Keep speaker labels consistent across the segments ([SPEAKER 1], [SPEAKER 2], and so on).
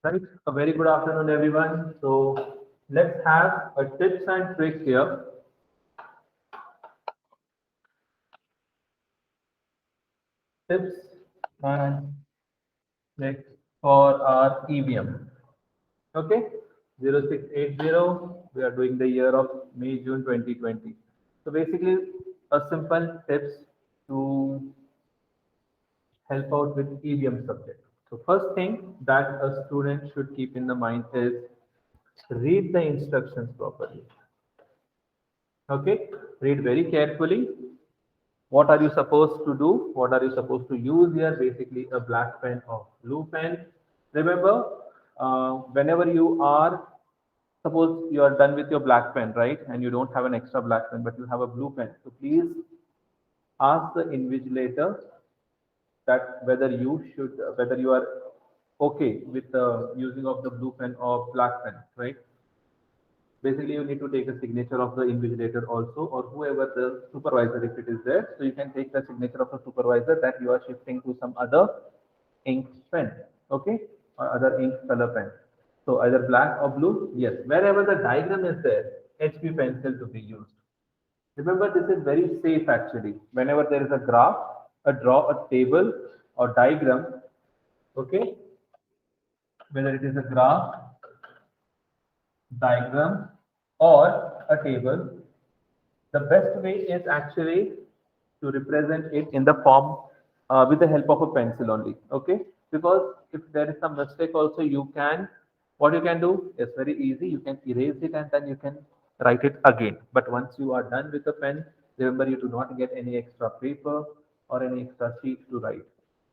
[SPEAKER 1] Right. A very good afternoon, everyone. So let's have a tips and tricks here. Tips and tricks for our EVM. Okay. 0680. We are doing the year of May, June 2020. So basically, a simple tips to help out with EVM subject. So first thing that a student should keep in the mind is read the instructions properly. Okay, read very carefully. What are you supposed to do? What are you supposed to use here? Basically, a black pen or blue pen. Remember, whenever you are, suppose you are done with your black pen, right? And you don't have an extra black pen, but you have a blue pen. So please ask the invigilator that whether you are okay with the using of the blue pen or black pen, right? Basically, you need to take a signature of the invigilator also, or whoever the supervisor, if it is there. So you can take the signature of the supervisor that you are shifting to some other ink pen, okay, or other ink color pen. So either black or blue. Yes, wherever the diagram is there, HB pencil to be used. Remember, this is very safe actually. Whenever there is a graph, draw a table or diagram, okay, whether it is a graph, diagram, or a table, the best way is actually to represent it in the form with the help of a pencil only. Okay, because if there is some mistake also, you can, what you can do is very easy. You can erase it and then you can write it again. But once you are done with the pen, remember, you do not get any extra paper or any extra sheet to write.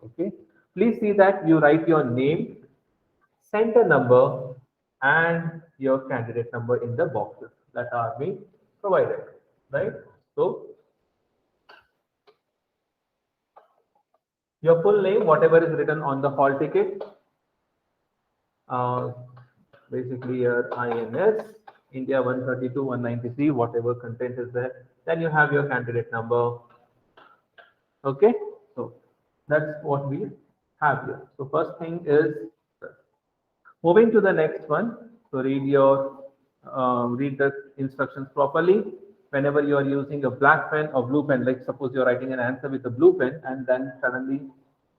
[SPEAKER 1] Okay, please see that you write your name, center number, and your candidate number in the boxes that are being provided, right? So your full name, whatever is written on the hall ticket, uh, basically your INS, India 132, 193, whatever content is there, then you have your candidate number. Okay, so that's what we have here. So first thing is moving to the next one. So read the instructions properly. Whenever you are using a black pen or blue pen, like suppose you're writing an answer with a blue pen and then suddenly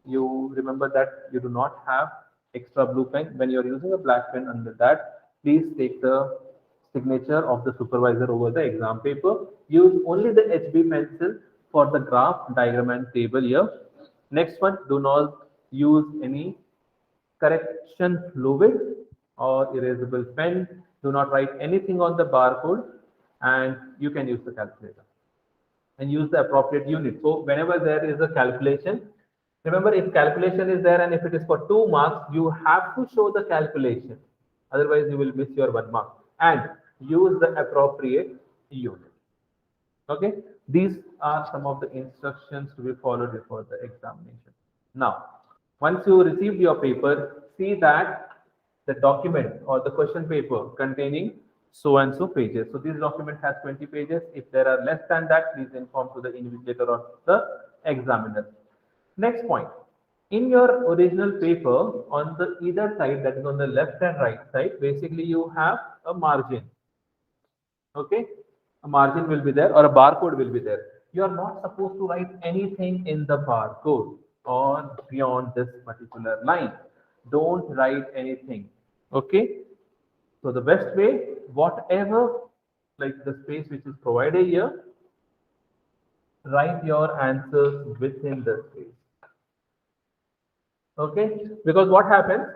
[SPEAKER 1] you remember that you do not have extra blue pen. When you're using a black pen under that, please take the signature of the supervisor over the exam paper. Use only the HB pencil for the graph, diagram and table here. Next one, do not use any correction fluid or erasable pen. Do not write anything on the barcode, and you can use the calculator and use the appropriate unit. So whenever there is a calculation, remember, if calculation is there and if it is for 2 marks, you have to show the calculation. Otherwise, you will miss your 1 mark, and use the appropriate unit. Okay, these are some of the instructions to be followed before the examination. Now, once you received your paper, see that the document or the question paper containing so and so pages. So this document has 20 pages. If there are less than that, please inform to the invigilator or the examiner. Next point, in your original paper, on the either side, that is on the left and right side, basically you have a margin. Okay, a margin will be there or a barcode will be there. You are not supposed to write anything in the barcode or beyond this particular line. Don't write anything. Okay, so the best way, whatever, like the space which is provided here, write your answers within the space. Okay, because what happens,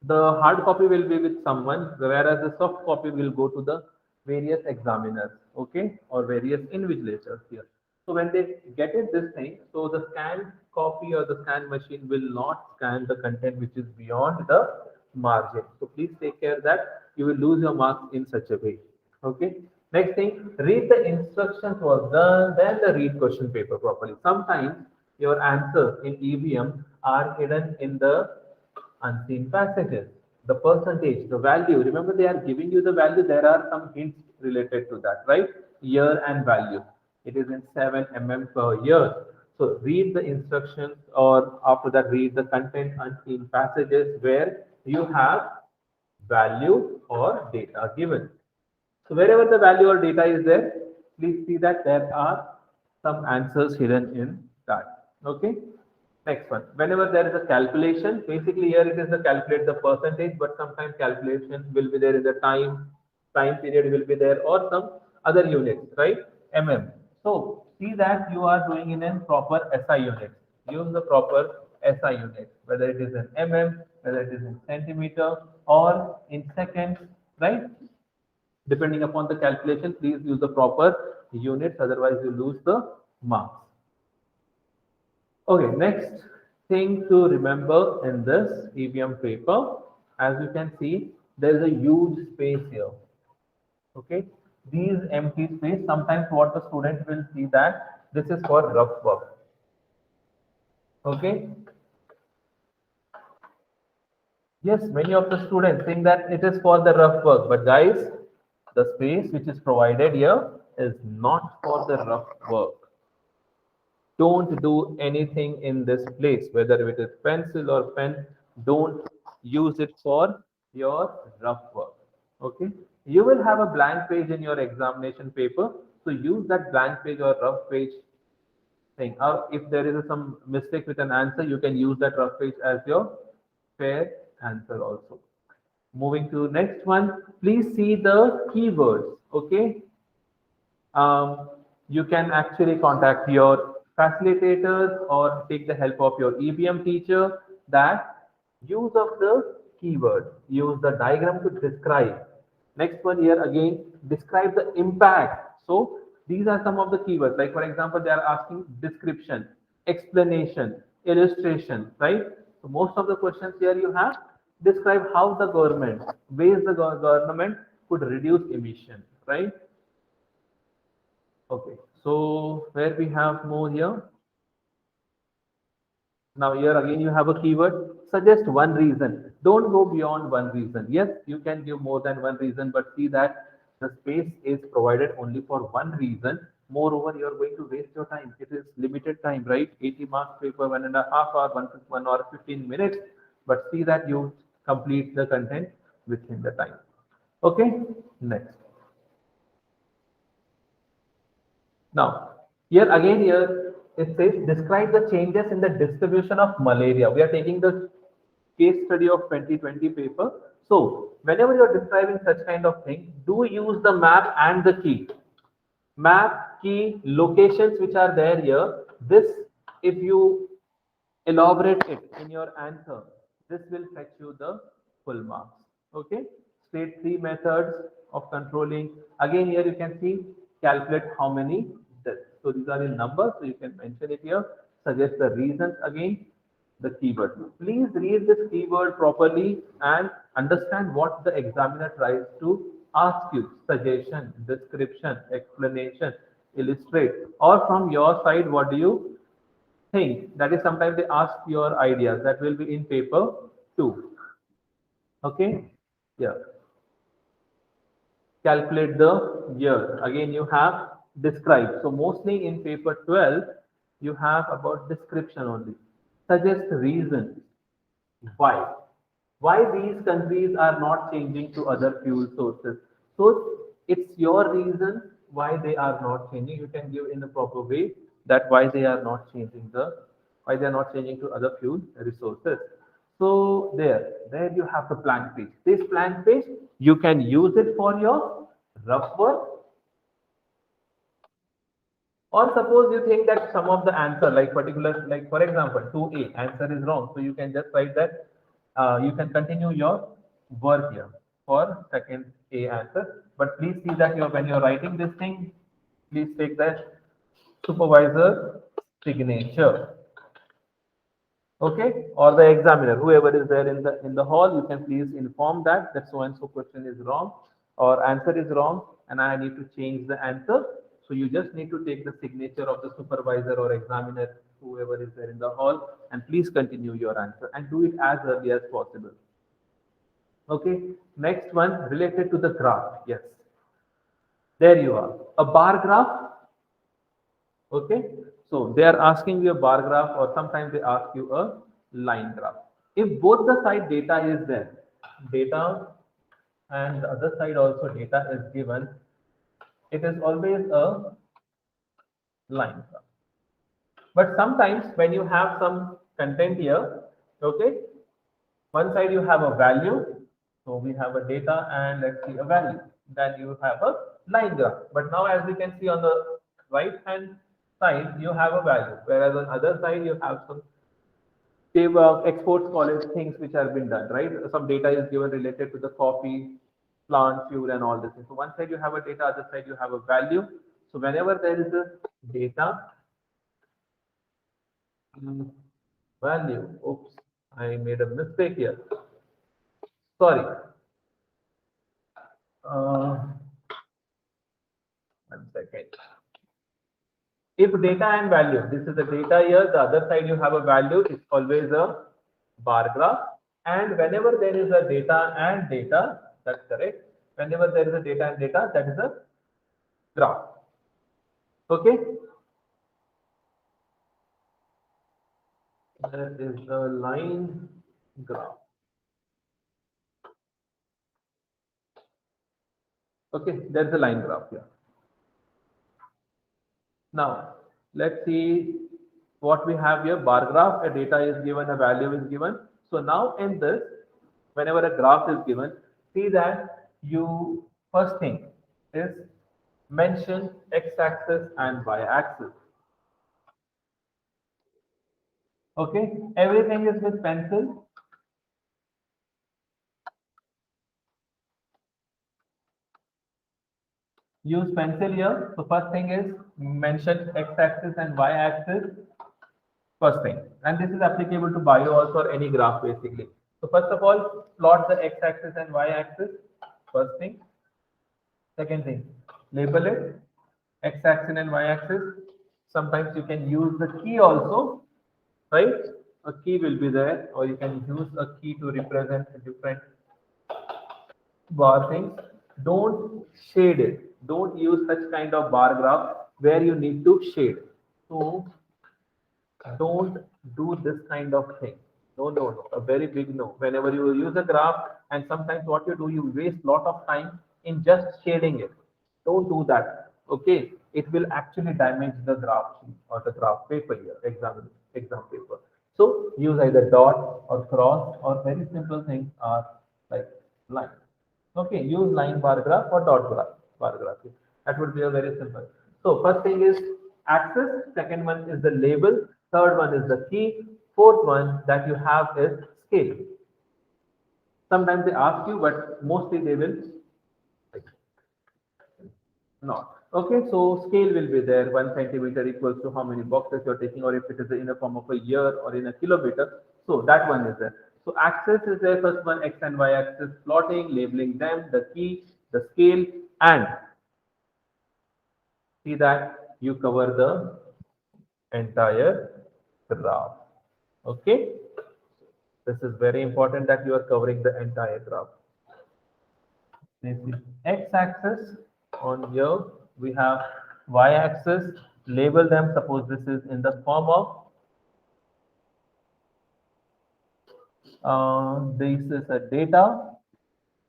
[SPEAKER 1] the hard copy will be with someone, whereas the soft copy will go to the various examiners, okay, or various invigilators here. So when they get it this thing, so the scanned copy or the scan machine will not scan the content which is beyond the margin. So please take care that you will lose your marks in such a way. Okay, next thing, read the instructions was done, then the read question paper properly. Sometimes your answers in EVM are hidden in the unseen passages. The percentage, the value, remember they are giving you the value, there are some hints related to that, right? Year and value. It is in 7 mm per year. So read the instructions, or after that read the content unseen passages where you have value or data given. So wherever the value or data is there, please see that there are some answers hidden in that. Okay. Next one. Whenever there is a calculation, basically here it is the calculate the percentage, but sometimes calculation will be there in the time period will be there, or some other units, right? Mm. So see that you are doing in a proper SI unit. Use the proper SI unit, whether it is in whether it is in centimeter or in seconds, right? Depending upon the calculation, please use the proper units, otherwise you lose the marks. Okay, next thing to remember in this EVM paper, as you can see, there is a huge space here. Okay, these empty space, sometimes what the student will see that this is for rough work. Okay, yes, many of the students think that it is for the rough work, but guys, the space which is provided here is not for the rough work. Don't do anything in this place, whether it is pencil or pen. Don't use it for your rough work. Okay. You will have a blank page in your examination paper. So use that blank page or rough page thing. Or if there is some mistake with an answer, you can use that rough page as your fair answer also. Moving to next one, please see the keywords. Okay. You can actually contact your facilitators or take the help of your EVM teacher. That use of the keyword, use the diagram to describe. Next one here again, describe the impact. So these are some of the keywords. Like for example, they are asking description, explanation, illustration, right? So most of the questions here you have describe how the government, ways the government could reduce emission, right? Okay, so where we have more here. Now here again you have a keyword. Suggest one reason. Don't go beyond one reason. Yes, you can give more than one reason, but see that the space is provided only for one reason. Moreover, you are going to waste your time. It is limited time, right? 80 marks paper, 1.5 hour, 1 hour, 15 minutes. But see that you complete the content within the time. Okay, next. Now, here it says describe the changes in the distribution of malaria. We are taking the case study of 2020 paper. So, whenever you are describing such kind of thing, do use the map and the key. Map, key, locations which are there here. This, if you elaborate it in your answer, this will fetch you the full marks. Okay, state three methods of controlling. Again here you can see calculate how many deaths. So these are in numbers, so you can mention it here. Suggest the reasons. Again the keyword, please read this keyword properly and understand what the examiner tries to ask you. Suggestion, description, explanation, illustrate, or from your side what do you think. That is sometimes they ask your ideas, that will be in paper 2. Okay, yeah. Calculate the year. Again you have describe. So mostly in paper 12 you have about description only. Suggest reasons why these countries are not changing to other fuel sources. So it's your reason why they are not changing. You can give in a proper way that why they are not changing to other fuel resources. So there you have the blank page. This blank page you can use it for your rough work. Or suppose you think that some of the answer, like particular, like for example, 2A answer is wrong. So you can just write that, you can continue your work here for second A answer. But please see that when you're writing this thing, please take that supervisor signature. Okay, or the examiner, whoever is there in the hall, you can please inform that so and so question is wrong or answer is wrong and I need to change the answer. So you just need to take the signature of the supervisor or examiner, whoever is there in the hall, and please continue your answer and do it as early as possible. Okay, next one related to the graph. Yes, there you are, a bar graph. Okay, so they are asking you a bar graph or sometimes they ask you a line graph. If both the side data is there, data and the other side also data is given, it is always a line graph. But sometimes when you have some content here, okay, one side you have a value, so we have a data and let's see a value. Then you have a line graph. But now as we can see on the right hand side, you have a value, whereas on other side you have some exports college things which have been done, right? Some data is given related to the coffee, plant, fuel, and all this. So one side you have a data, other side you have a value. So whenever there is a data value, oops, I made a mistake here. Sorry. Uh, 1 second. If data and value, this is the data here, the other side you have a value, it's always a bar graph. And whenever there is a data and data, that's correct. Whenever there is a data and data, that is a graph. Okay? That is a line graph. Okay, there's a line graph here. Now, let's see what we have here. Bar graph, a data is given, a value is given. So now in this, whenever a graph is given, see that you first thing is mention x-axis and y-axis. Okay, everything is with pencil. Use pencil here. So first thing is mention x-axis and y-axis. First thing, and this is applicable to bio also or any graph basically. So first of all, plot the x-axis and y-axis. First thing. Second thing, label it x-axis and y-axis. Sometimes you can use the key also, right? A key will be there, or you can use a key to represent different bar things. Don't shade it. Don't use such kind of bar graph where you need to shade. So don't do this kind of thing. No, no, no. A very big no. Whenever you use a graph, and sometimes what you do, you waste lot of time in just shading it. Don't do that. Okay, it will actually damage the graph sheet or the graph paper here, exam paper. So use either dot or cross, or very simple things are like line. Okay, use line bar graph or dot graph bar graph. That would be a very simple. So first thing is axis, second one is the label, third one is the key, fourth one that you have is scale. Sometimes they ask you, but mostly they will like, not. Okay, so scale will be there. 1 centimeter equals to how many boxes you're taking, or if it is in the form of a year or in a kilometer. So that one is there. So axis is there, first one, x and y axis, plotting, labeling them, the key, the scale, and see that you cover the entire graph. Okay, this is very important that you are covering the entire graph. This is x-axis. On here we have y-axis. Label them. Suppose this is in the form of this is a data,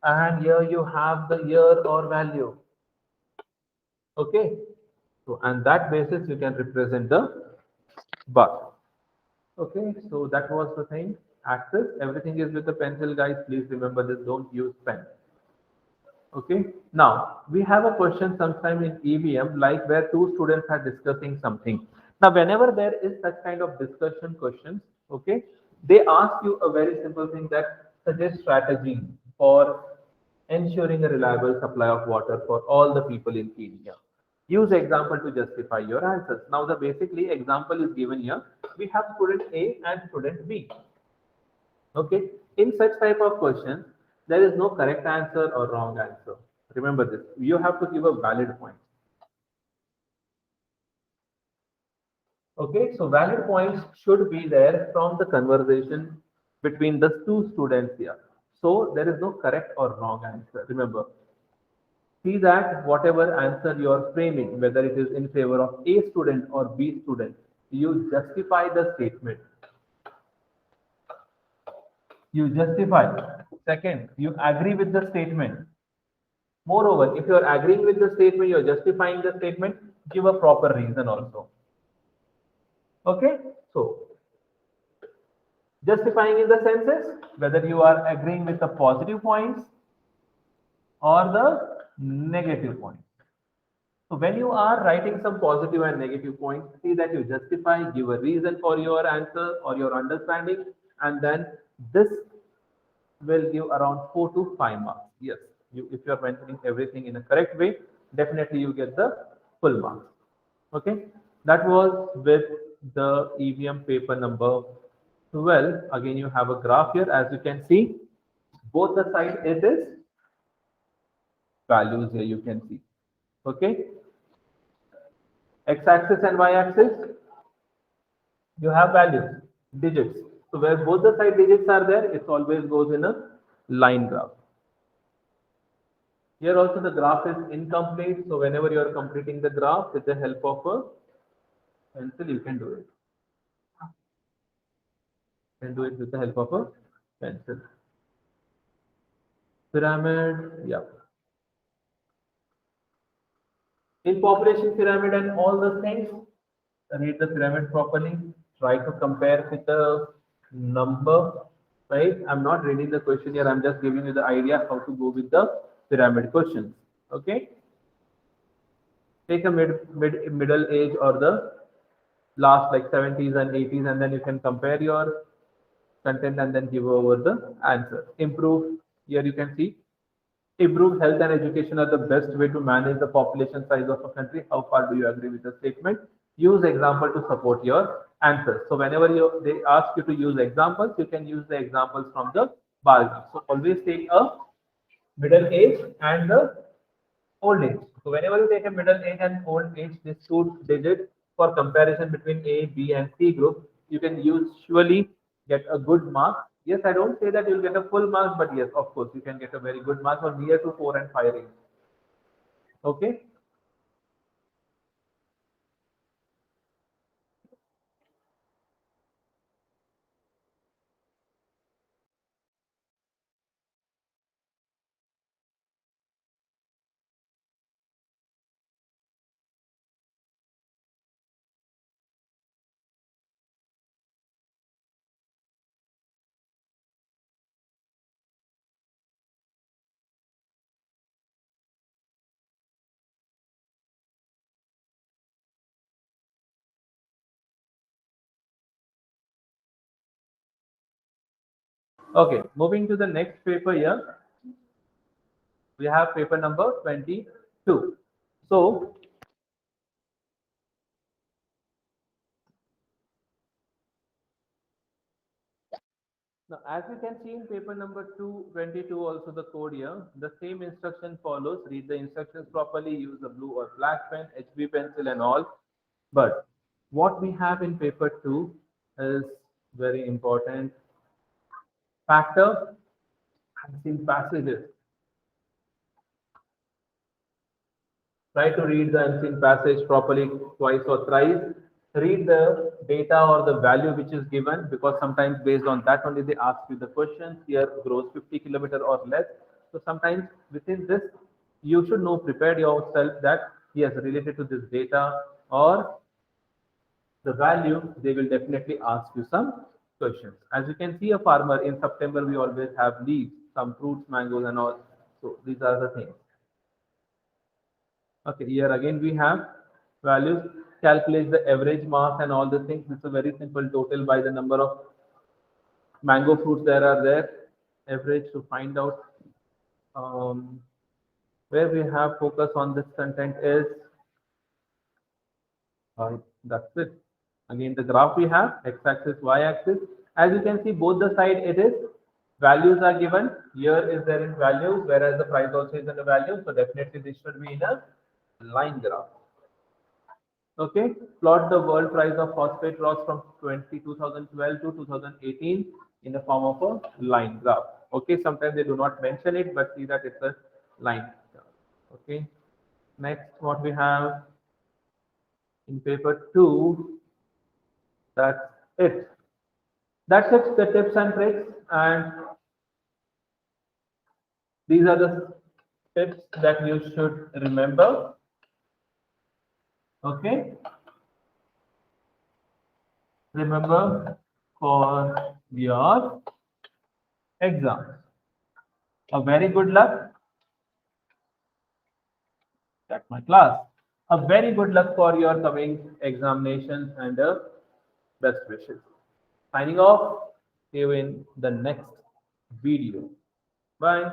[SPEAKER 1] and here you have the year or value. Okay, so and that basis you can represent the bar. Okay, so that was the thing. Axis, everything is with the pencil, guys. Please remember this. Don't use pen. Okay, now we have a question sometime in EVM, like where two students are discussing something. Now, whenever there is such kind of discussion questions, okay, they ask you a very simple thing that suggest strategy for ensuring a reliable supply of water for all the people in India. Use example to justify your answers. Now, the basically example is given here. We have student A and student B. Okay, in such type of questions, there is no correct answer or wrong answer. Remember this. You have to give a valid point. Okay, so valid points should be there from the conversation between the two students here. So there is no correct or wrong answer. Remember, see that whatever answer you are framing, whether it is in favor of A student or B student, you justify the statement. you justify. Second, you agree with the statement. Moreover, if you are agreeing with the statement, you are justifying the statement, give a proper reason also. Okay? So, justifying in the sense is whether you are agreeing with the positive points or the negative points. So when you are writing some positive and negative points, see that you justify, give a reason for your answer or your understanding, and then this will give around 4 to 5 marks. Yes, if you are mentioning everything in a correct way, definitely you get the full marks. Okay, that was with the EVM paper number 12. Again, you have a graph here. As you can see, both the side it is values here you can see. Okay, x-axis and y-axis, you have values, digits. So where both the side digits are there, it always goes in a line graph. Here also the graph is incomplete. So whenever you are completing the graph with the help of a pencil, you can do it. You can do it with the help of a pencil. Pyramid, yeah. In population pyramid and all the things, read the pyramid properly. Try to compare with the number, right? I'm not reading the question here. I'm just giving you the idea how to go with the pyramid questions. Okay. Take a middle age or the last like 70s and 80s, and then you can compare your content and then give over the answer. Improve. Here you can see improved health and education are the best way to manage the population size of a country. How far do you agree with the statement? Use example to support your answers. So whenever they ask you to use examples, you can use the examples from the bar graph. So always take a middle age and the old age. So whenever you take a middle age and old age, these two digits for comparison between A, B, and C group, you can usually get a good mark. Yes, I don't say that you'll get a full mark, but yes, of course, you can get a very good mark or near to 4 and 5 range. Okay. Okay. Moving to the next paper here, we have paper number 22. So now, as you can see in paper number 222, also the code here, the same instruction follows. Read the instructions properly, use a blue or black pen, HB pencil and all. But what we have in paper 2 is very important. Factor and seen passages. Try to read the unseen passage properly twice or thrice. Read the data or the value which is given, because sometimes based on that only they ask you the questions. Here grows 50 km or less. So sometimes within this, you should know, prepare yourself that yes, related to this data or the value, they will definitely ask you some questions. As you can see, a farmer in September, we always have leaves, some fruits, mangoes, and all. So these are the things. Okay, here again we have values, calculate the average mass and all the things. It's a very simple total by the number of mango fruits there are there. Average to find out um, where we have focus on this content is that's it. Again, the graph we have x-axis, y-axis. As you can see, both the side it is values are given. Here is there in values, whereas the price also is in the value. So definitely this should be in a line graph. Okay, plot the world price of phosphate rocks from 2012 to 2018 in the form of a line graph. Okay, sometimes they do not mention it, but see that it's a line graph. Okay, next what we have in paper 2, that's it. That's it, the tips and tricks. And These are the tips that you should remember. Okay. Remember for your exams. A very good luck. That's my class. A very good luck for your coming examinations and best wishes. Signing off. See you in the next video. Bye.